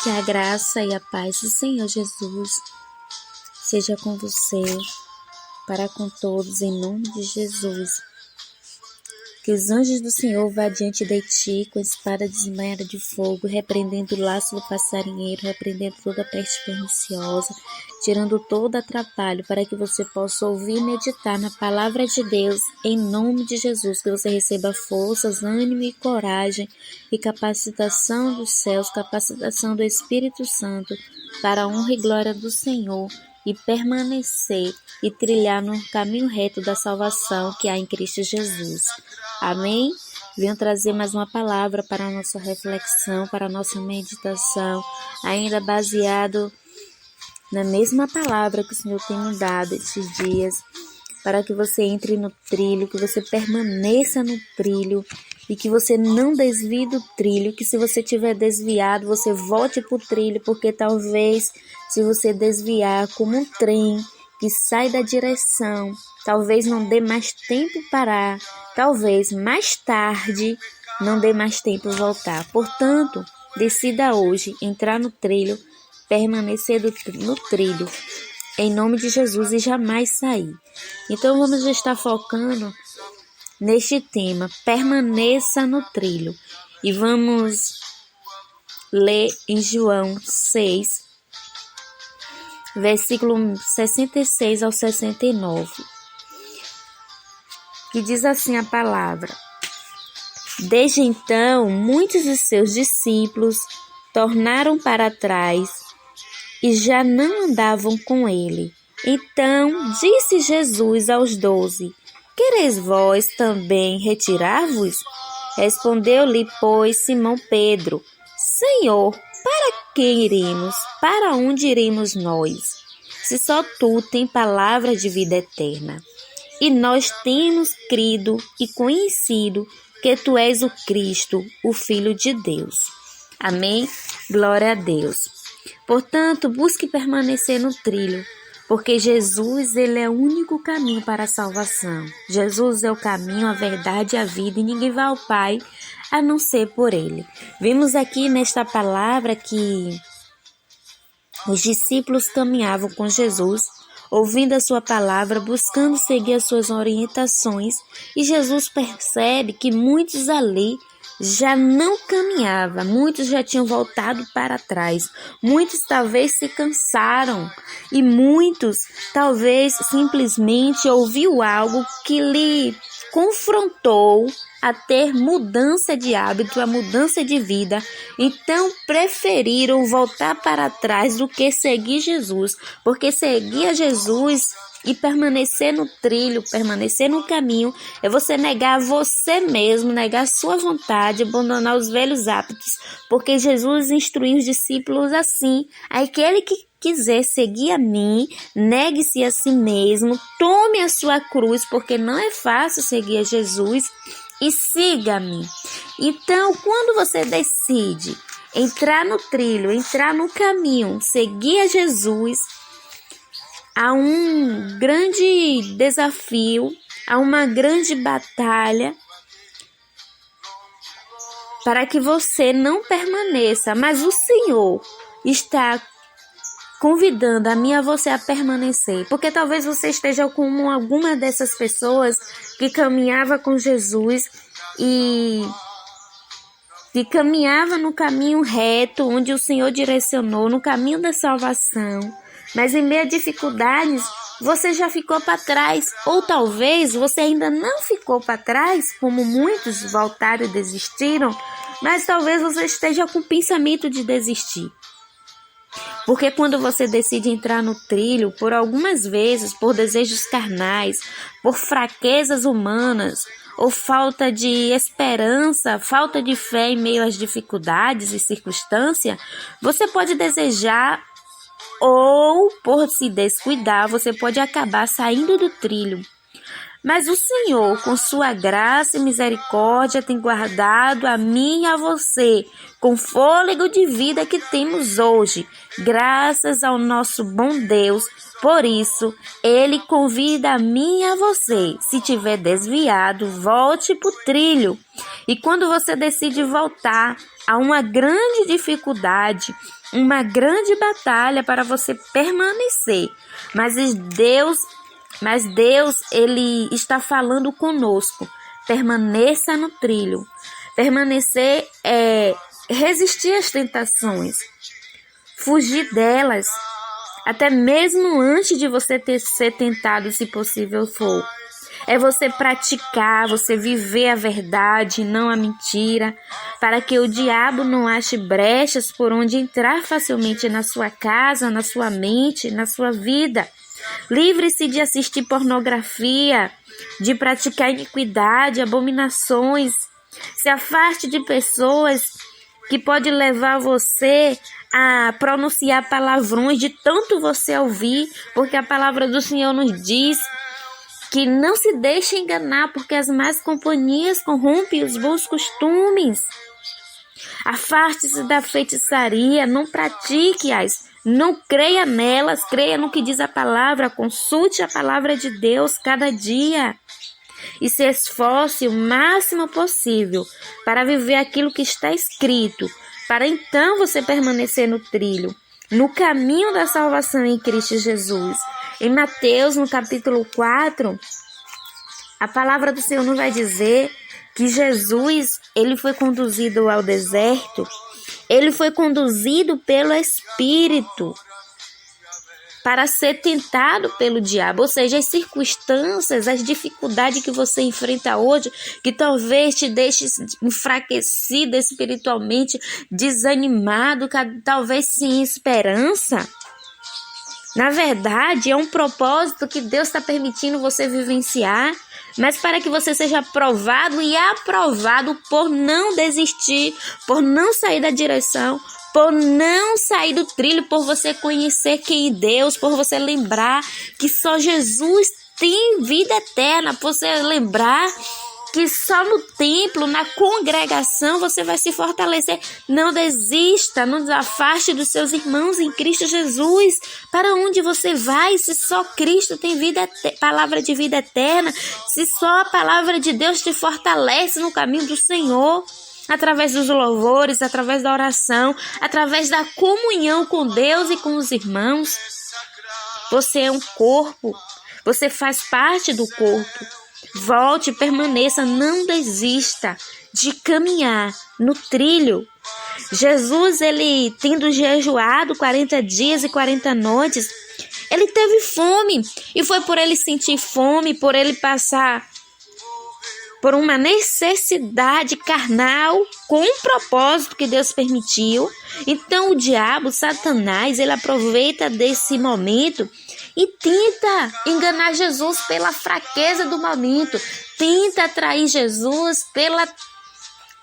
Que a graça e a paz do Senhor Jesus seja com você, para com todos, em nome de Jesus. Que os anjos do Senhor vá diante de ti com espada desmanhada de fogo, repreendendo o laço do passarinheiro, repreendendo toda peste perniciosa, tirando todo atrapalho, para que você possa ouvir e meditar na palavra de Deus, em nome de Jesus. Que você receba forças, ânimo e coragem, e capacitação dos céus, capacitação do Espírito Santo, para a honra e glória do Senhor, e permanecer e trilhar no caminho reto da salvação que há em Cristo Jesus. Amém? Venho trazer mais uma palavra para a nossa reflexão, para a nossa meditação, ainda baseado na mesma palavra que o Senhor tem me dado esses dias, para que você entre no trilho, que você permaneça no trilho e que você não desvie do trilho, que se você tiver desviado, você volte para o trilho, porque talvez se você desviar como um trem que sai da direção, talvez não dê mais tempo parar, talvez mais tarde não dê mais tempo voltar. Portanto, decida hoje entrar no trilho, permanecer no trilho, em nome de Jesus, e jamais sair. Então vamos estar focando neste tema, permaneça no trilho. E vamos ler em João 6, versículo 66 ao 69, que diz assim a palavra: Desde então, muitos de seus discípulos tornaram para trás e já não andavam com ele. Então disse Jesus aos 12: Quereis vós também retirar-vos? Respondeu-lhe, pois, Simão Pedro: Senhor, para quem iremos? Para onde iremos nós? Se só tu tens palavra de vida eterna. E nós temos crido e conhecido que tu és o Cristo, o Filho de Deus. Amém? Glória a Deus. Portanto, busque permanecer no trilho, porque Jesus, ele é o único caminho para a salvação. Jesus é o caminho, a verdade e a vida, e ninguém vai ao Pai a não ser por ele. Vimos aqui nesta palavra que os discípulos caminhavam com Jesus, ouvindo a sua palavra, buscando seguir as suas orientações, e Jesus percebe que muitos ali já não caminhavam, muitos já tinham voltado para trás, muitos talvez se cansaram e muitos talvez simplesmente ouviu algo que lhe confrontou a ter mudança de hábito, a mudança de vida, então preferiram voltar para trás do que seguir Jesus, porque seguir a Jesus e permanecer no trilho, permanecer no caminho, é você negar você mesmo, negar a sua vontade, abandonar os velhos hábitos, porque Jesus instruiu os discípulos assim: aquele que quiser seguir a mim, negue-se a si mesmo, tome a sua cruz, porque não é fácil seguir a Jesus, e siga-me. Então, quando você decide entrar no trilho, entrar no caminho, seguir a Jesus, há um grande desafio, há uma grande batalha para que você não permaneça, mas o Senhor está convidando a mim e a você a permanecer, porque talvez você esteja como alguma dessas pessoas que caminhava com Jesus e que caminhava no caminho reto, onde o Senhor direcionou, no caminho da salvação, mas em meio a dificuldades você já ficou para trás, ou talvez você ainda não ficou para trás, como muitos voltaram e desistiram, mas talvez você esteja com o pensamento de desistir. Porque quando você decide entrar no trilho, por algumas vezes, por desejos carnais, por fraquezas humanas, ou falta de esperança, falta de fé em meio às dificuldades e circunstâncias, você pode desejar, ou por se descuidar, você pode acabar saindo do trilho. Mas o Senhor, com sua graça e misericórdia, tem guardado a mim e a você, com fôlego de vida que temos hoje, graças ao nosso bom Deus. Por isso, Ele convida a mim e a você, se tiver desviado, volte para o trilho. E quando você decide voltar, há uma grande dificuldade, uma grande batalha para você permanecer. Mas Deus, Ele está falando conosco. Permaneça no trilho. Permanecer é resistir às tentações. Fugir delas. Até mesmo antes de você ser tentado, se possível for. É você praticar, você viver a verdade, não a mentira, para que o diabo não ache brechas por onde entrar facilmente na sua casa, na sua mente, na sua vida. Livre-se de assistir pornografia, de praticar iniquidade, abominações. Se afaste de pessoas que podem levar você a pronunciar palavrões de tanto você ouvir, porque a palavra do Senhor nos diz que não se deixe enganar, porque as más companhias corrompem os bons costumes. Afaste-se da feitiçaria, não pratique-as, não creia nelas, creia no que diz a palavra, consulte a palavra de Deus cada dia. E se esforce o máximo possível para viver aquilo que está escrito, para então você permanecer no trilho, no caminho da salvação em Cristo Jesus. Em Mateus, no capítulo 4, a palavra do Senhor nos vai dizer que Jesus, ele foi conduzido ao deserto, ele foi conduzido pelo Espírito para ser tentado pelo diabo, ou seja, as circunstâncias, as dificuldades que você enfrenta hoje, que talvez te deixe enfraquecido espiritualmente, desanimado, talvez sem esperança. Na verdade, é um propósito que Deus está permitindo você vivenciar, mas para que você seja aprovado e aprovado por não desistir, por não sair da direção, por não sair do trilho, por você conhecer quem é Deus, por você lembrar que só Jesus tem vida eterna, por você lembrar que só no templo, na congregação, você vai se fortalecer. Não desista, não desafaste dos seus irmãos em Cristo Jesus. Para onde você vai se só Cristo tem palavra de vida eterna, se só a palavra de Deus te fortalece no caminho do Senhor? Através dos louvores, através da oração, através da comunhão com Deus e com os irmãos. Você é um corpo, você faz parte do corpo. Volte, permaneça, não desista de caminhar no trilho. Jesus, ele tendo jejuado 40 dias e 40 noites, ele teve fome. E foi por ele sentir fome, por ele passar por uma necessidade carnal, com um propósito que Deus permitiu. Então o diabo, Satanás, ele aproveita desse momento e tenta enganar Jesus pela fraqueza do momento, tenta atrair Jesus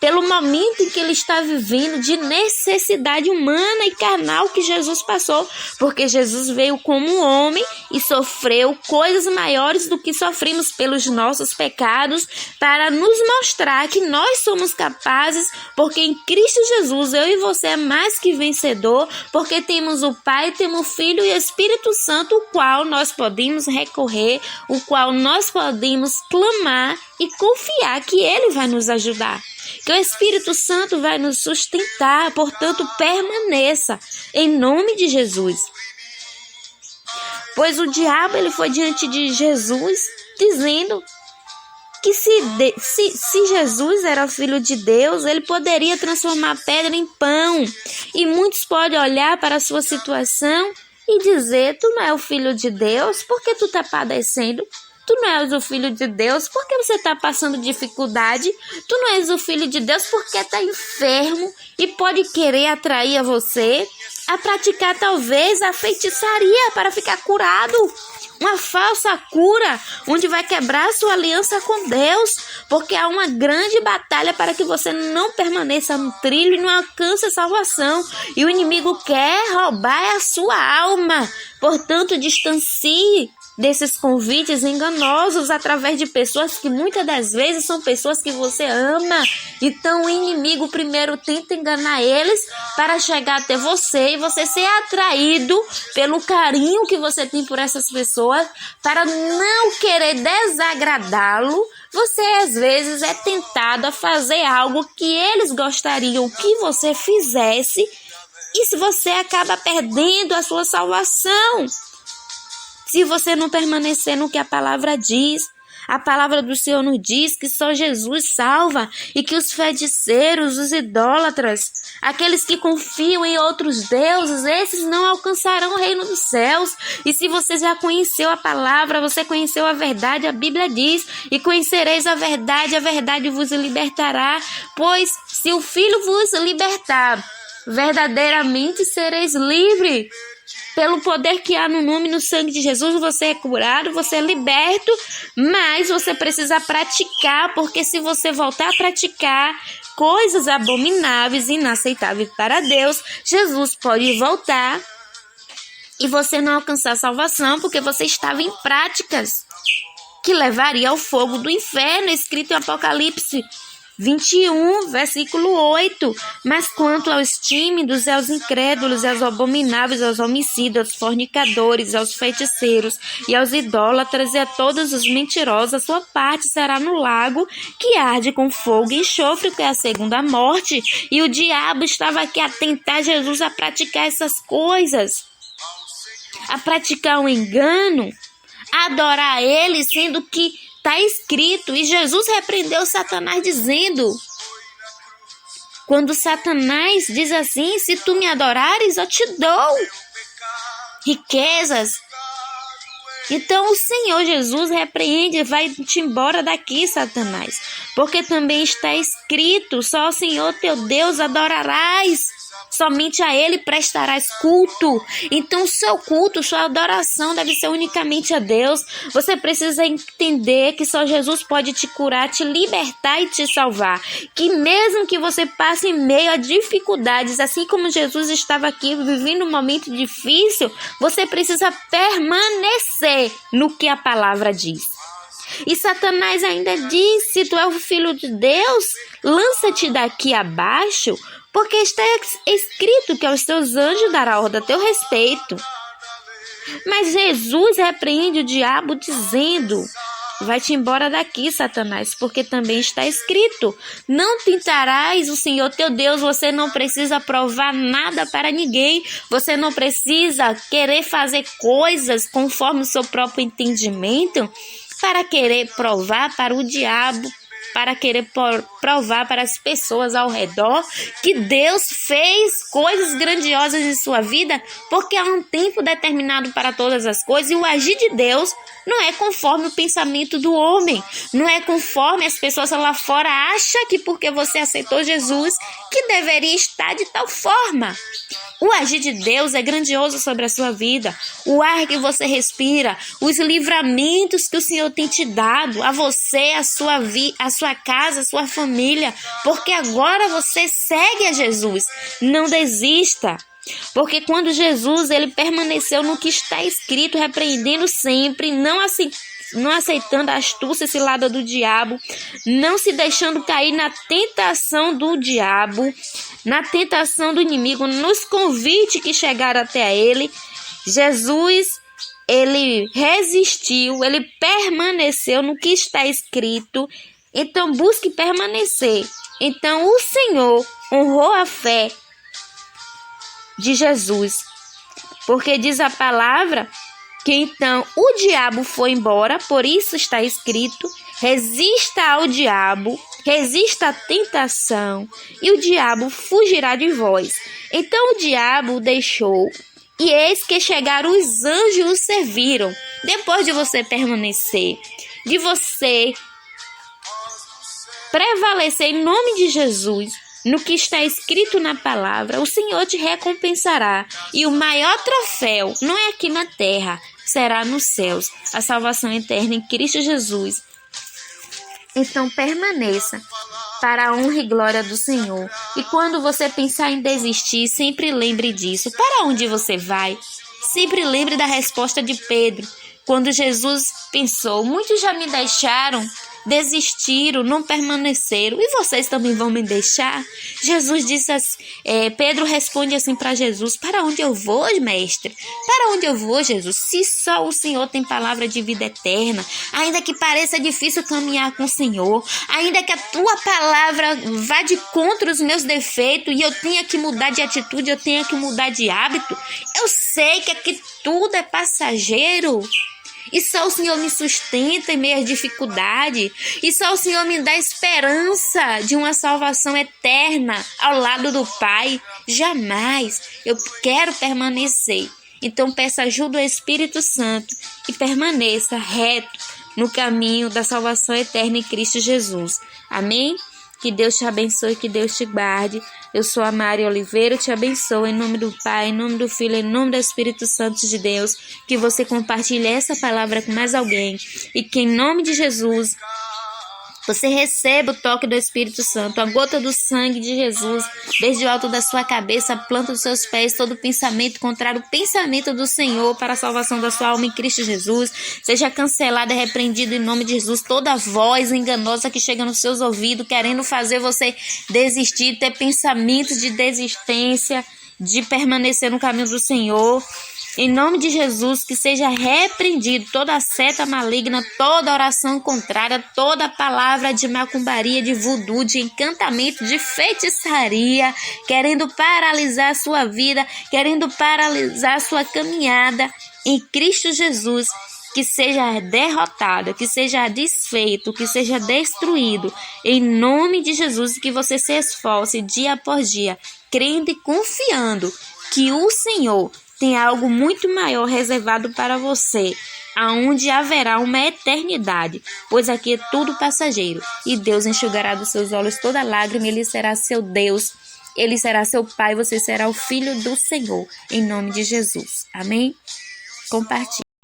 pelo momento em que ele está vivendo de necessidade humana e carnal que Jesus passou, porque Jesus veio como um homem e sofreu coisas maiores do que sofremos pelos nossos pecados, para nos mostrar que nós somos capazes, porque em Cristo Jesus eu e você é mais que vencedor, porque temos o Pai, temos o Filho e o Espírito Santo, o qual nós podemos recorrer, o qual nós podemos clamar e confiar que Ele vai nos ajudar, que o Espírito Santo vai nos sustentar. Portanto, permaneça em nome de Jesus. Pois o diabo, ele foi diante de Jesus dizendo que se Jesus era filho de Deus, ele poderia transformar a pedra em pão. E muitos podem olhar para a sua situação e dizer: tu não é o filho de Deus, por que tu está padecendo? Tu não és o filho de Deus, por que você está passando dificuldade? Tu não és o filho de Deus porque está enfermo e pode querer atrair a você a praticar talvez a feitiçaria para ficar curado. Uma falsa cura, onde vai quebrar sua aliança com Deus, porque há uma grande batalha para que você não permaneça no trilho e não alcance a salvação. E o inimigo quer roubar a sua alma. Portanto, distancie desses convites enganosos através de pessoas que muitas das vezes são pessoas que você ama. Então o inimigo primeiro tenta enganar eles para chegar até você e você ser atraído pelo carinho que você tem por essas pessoas, para não querer desagradá-lo. Você às vezes é tentado a fazer algo que eles gostariam que você fizesse, e se você acaba perdendo a sua salvação. Se você não permanecer no que a palavra diz, a palavra do Senhor nos diz que só Jesus salva e que os feiticeiros, os idólatras, aqueles que confiam em outros deuses, esses não alcançarão o reino dos céus. E se você já conheceu a palavra, você conheceu a verdade, a Bíblia diz, e conhecereis a verdade vos libertará. Pois se o Filho vos libertar, verdadeiramente sereis livres. Pelo poder que há no nome e no sangue de Jesus, você é curado, você é liberto, mas você precisa praticar, porque se você voltar a praticar coisas abomináveis e inaceitáveis para Deus, Jesus pode voltar e você não alcançar a salvação, porque você estava em práticas que levaria ao fogo do inferno, escrito em Apocalipse 21, versículo 8. Mas quanto aos tímidos, aos incrédulos, aos abomináveis, aos homicidas, aos fornicadores, aos feiticeiros e aos idólatras e a todos os mentirosos, a sua parte será no lago que arde com fogo e enxofre, que é a segunda morte. E o diabo estava aqui a tentar Jesus a praticar essas coisas, a praticar um engano, a adorar ele, sendo que está escrito, e Jesus repreendeu Satanás dizendo, quando Satanás diz assim, se tu me adorares, eu te dou riquezas. Então o Senhor Jesus repreende, vai-te embora daqui, Satanás, porque também está escrito, só o Senhor teu Deus adorarás, somente a Ele prestarás culto. Então o seu culto, sua adoração deve ser unicamente a Deus. Você precisa entender que só Jesus pode te curar, te libertar e te salvar. Que mesmo que você passe em meio a dificuldades, assim como Jesus estava aqui vivendo um momento difícil, você precisa permanecer no que a palavra diz. E Satanás ainda diz, se tu és o filho de Deus, lança-te daqui abaixo, porque está escrito que aos teus anjos dará ordem a teu respeito. Mas Jesus repreende o diabo dizendo, vai-te embora daqui, Satanás, porque também está escrito, não tentarás o Senhor teu Deus. Você não precisa provar nada para ninguém, você não precisa querer fazer coisas conforme o seu próprio entendimento, para querer provar para o diabo, para querer provar para as pessoas ao redor que Deus fez coisas grandiosas em sua vida, porque há um tempo determinado para todas as coisas, e o agir de Deus não é conforme o pensamento do homem, não é conforme as pessoas lá fora acham que porque você aceitou Jesus, que deveria estar de tal forma. O agir de Deus é grandioso sobre a sua vida. O ar que você respira, os livramentos que o Senhor tem te dado, a você, a sua casa, a sua família, porque agora você segue a Jesus. Não desista. Porque quando Jesus ele permaneceu no que está escrito, repreendendo sempre, não aceitando a astúcia cilada do diabo, não se deixando cair na tentação do diabo, na tentação do inimigo, nos convites que chegaram até ele, Jesus, ele resistiu, ele permaneceu no que está escrito. Então busque permanecer. Então o Senhor honrou a fé de Jesus, porque diz a palavra que então o diabo foi embora, por isso está escrito, resista ao diabo, resista à tentação, e o diabo fugirá de vós. Então o diabo o deixou, e eis que chegaram os anjos e o serviram. Depois de você permanecer, de você prevalecer em nome de Jesus, no que está escrito na palavra, o Senhor te recompensará. E o maior troféu não é aqui na terra, será nos céus, a salvação eterna em Cristo Jesus. Então permaneça para a honra e glória do Senhor. E quando você pensar em desistir, sempre lembre disso. Para onde você vai? Sempre lembre da resposta de Pedro. Quando Jesus pensou, muitos já me deixaram, desistiram, não permaneceram, e vocês também vão me deixar? Jesus disse assim, Pedro responde assim para Jesus: para onde eu vou, mestre? Para onde eu vou, Jesus? Se só o Senhor tem palavra de vida eterna, ainda que pareça difícil caminhar com o Senhor, ainda que a tua palavra vá de contra os meus defeitos e eu tenha que mudar de atitude, eu tenha que mudar de hábito, eu sei que aqui tudo é passageiro. E só o Senhor me sustenta em meio às dificuldades. E só o Senhor me dá esperança de uma salvação eterna ao lado do Pai. Jamais. Eu quero permanecer. Então peça ajuda ao Espírito Santo e permaneça reto no caminho da salvação eterna em Cristo Jesus. Amém? Que Deus te abençoe, que Deus te guarde. Eu sou a Mari Oliveira, eu te abençoo em nome do Pai, em nome do Filho, em nome do Espírito Santo de Deus. Que você compartilhe essa palavra com mais alguém. E que em nome de Jesus você receba o toque do Espírito Santo, a gota do sangue de Jesus, desde o alto da sua cabeça, a planta dos seus pés, todo pensamento contrário ao pensamento do Senhor para a salvação da sua alma em Cristo Jesus. Seja cancelada e repreendida em nome de Jesus toda voz enganosa que chega nos seus ouvidos, querendo fazer você desistir, ter pensamentos de desistência, de permanecer no caminho do Senhor. Em nome de Jesus, que seja repreendido toda seta maligna, toda oração contrária, toda palavra de macumbaria, de voodoo, de encantamento, de feitiçaria, querendo paralisar a sua vida, querendo paralisar a sua caminhada em Cristo Jesus, que seja derrotado, que seja desfeito, que seja destruído, em nome de Jesus, que você se esforce dia após dia, crendo e confiando que o Senhor tem algo muito maior reservado para você, aonde haverá uma eternidade, pois aqui é tudo passageiro, e Deus enxugará dos seus olhos toda lágrima, Ele será seu Deus, Ele será seu Pai, você será o Filho do Senhor, em nome de Jesus. Amém? Compartilhe.